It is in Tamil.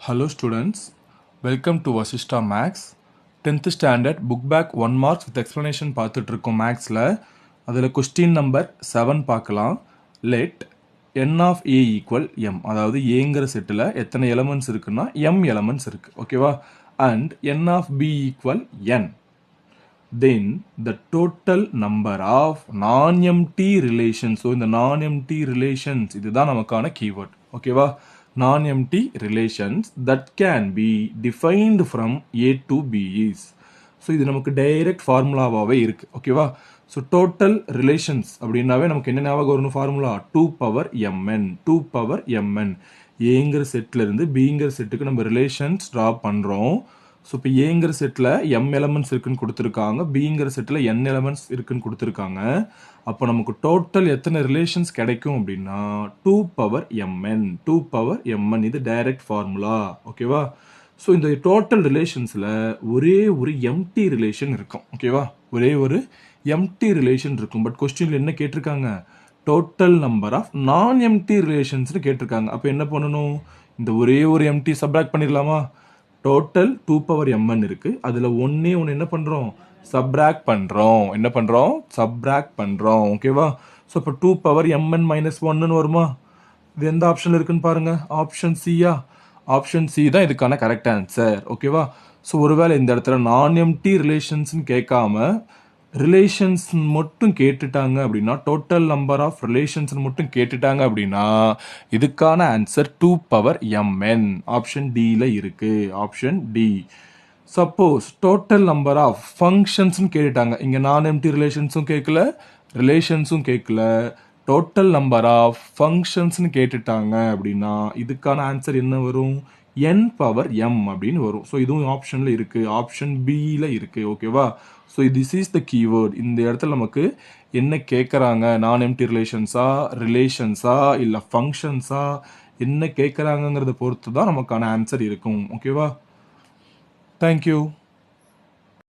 Hello students, welcome to Vasishtha Max 10th standard book back 1 marks with explanation பார்த்துட்டு இருக்கோம் மேக்ஸில். அதில் கொஸ்டின் நம்பர் 7 பார்க்கலாம். let n of a equal m, அதாவது ஏங்கிற செட்டில் எத்தனை எலமெண்ட்ஸ் இருக்குன்னா m எலமெண்ட்ஸ் இருக்கு, ஓகேவா? and n of b equal n, then the total number of non-empty relations. So இந்த non-empty relations இதுதான் நமக்கான keyword, ஓகேவா? non-empty relations that can be defined from a to b is. So இது நமக்கு டைரக்ட் ஃபார்முலாவாகவே இருக்கு, ஓகேவா? ஸோ டோட்டல் ரிலேஷன்ஸ் அப்படின்னாவே நமக்கு என்ன ஞாபகம் வரணும் formula? 2 power mn, 2 power mn. ஏங்கிற செட்டில் இருந்து பிங்கிற செட்டுக்கு நம்ம ரிலேஷன்ஸ் ட்ரா பண்ணுறோம். ஸோ இப்போ ஏங்கிற செட்டில் m எலமெண்ட்ஸ் இருக்குன்னு கொடுத்துருக்காங்க, பிங்கிற செட்டில் n எலமெண்ட்ஸ் இருக்குன்னு கொடுத்துருக்காங்க. அப்போ நமக்கு டோட்டல் எத்தனை ரிலேஷன்ஸ் கிடைக்கும் அப்படின்னா 2 power mn, 2 power mn. இது டைரக்ட் ஃபார்முலா, ஓகேவா? ஸோ இந்த டோட்டல் ரிலேஷன்ஸில் ஒரே ஒரு எம்டி ரிலேஷன் இருக்கும், ஓகேவா? ஒரே ஒரு எம்டி ரிலேஷன் இருக்கும். பட் கொஸ்டின்ல என்ன கேட்டிருக்காங்க? டோட்டல் நம்பர் ஆஃப் நான் எம்டி ரிலேஷன்ஸ்னு கேட்டிருக்காங்க. அப்போ என்ன பண்ணணும்? இந்த ஒரே ஒரு எம்டி சப்ராக்ட் பண்ணிடலாமா? டோட்டல் 2 power mn இருக்கு, அதில் ஒன்னே ஒன்று என்ன பண்ணுறோம்? சப்ராக்ட் பண்ணுறோம். என்ன பண்ணுறோம்? சப்ராக்ட் பண்ணுறோம், ஓகேவா? ஸோ இப்போ 2 power mn minus 1ன்னு வருமா? இது எந்த ஆப்ஷன் இருக்குன்னு பாருங்க. ஆப்ஷன் சியா? ஆப்ஷன் சி தான் இதுக்கான கரெக்ட் ஆன்சர், ஓகேவா? ஸோ ஒருவேளை இந்த இடத்துல நான் எம்டி ரிலேஷன்ஸ்னு கேட்காம ரிலேஷன்ஸ் மட்டும் கேட்டுட்டாங்க அப்படின்னா, டோட்டல் நம்பர் ஆஃப் ரிலேஷன்ஸ் மட்டும் கேட்டுட்டாங்க அப்படின்னா இதுக்கான ஆன்சர் 2 power mn. ஆப்ஷன் டியில் இருக்கு, option D. Suppose total number of ஃபங்க்ஷன்ஸ்னு கேட்டுட்டாங்க, இங்கே நான் எம்டி ரிலேஷன்ஸும் கேட்கல, ரிலேஷன்ஸும் கேட்கல, டோட்டல் நம்பர் ஆஃப் ஃபங்க்ஷன்ஸ்னு கேட்டுட்டாங்க அப்படின்னா இதுக்கான ஆன்சர் என்ன வரும்? n power m அப்படின்னு வரும். ஸோ இதுவும் ஆப்ஷனில் இருக்கு, ஆப்ஷன் பியில் இருக்கு, ஓகேவா? So this is the keyword. இந்த இடத்துல நமக்கு என்ன கேட்குறாங்க? நான் எம்டி ரிலேஷன்ஸா இல்லை ஃபங்க்ஷன்ஸா என்ன கேட்குறாங்கங்கிறத பொறுத்து தான் நமக்கான ஆன்சர் இருக்கும், ஓகேவா? தேங்க்யூ.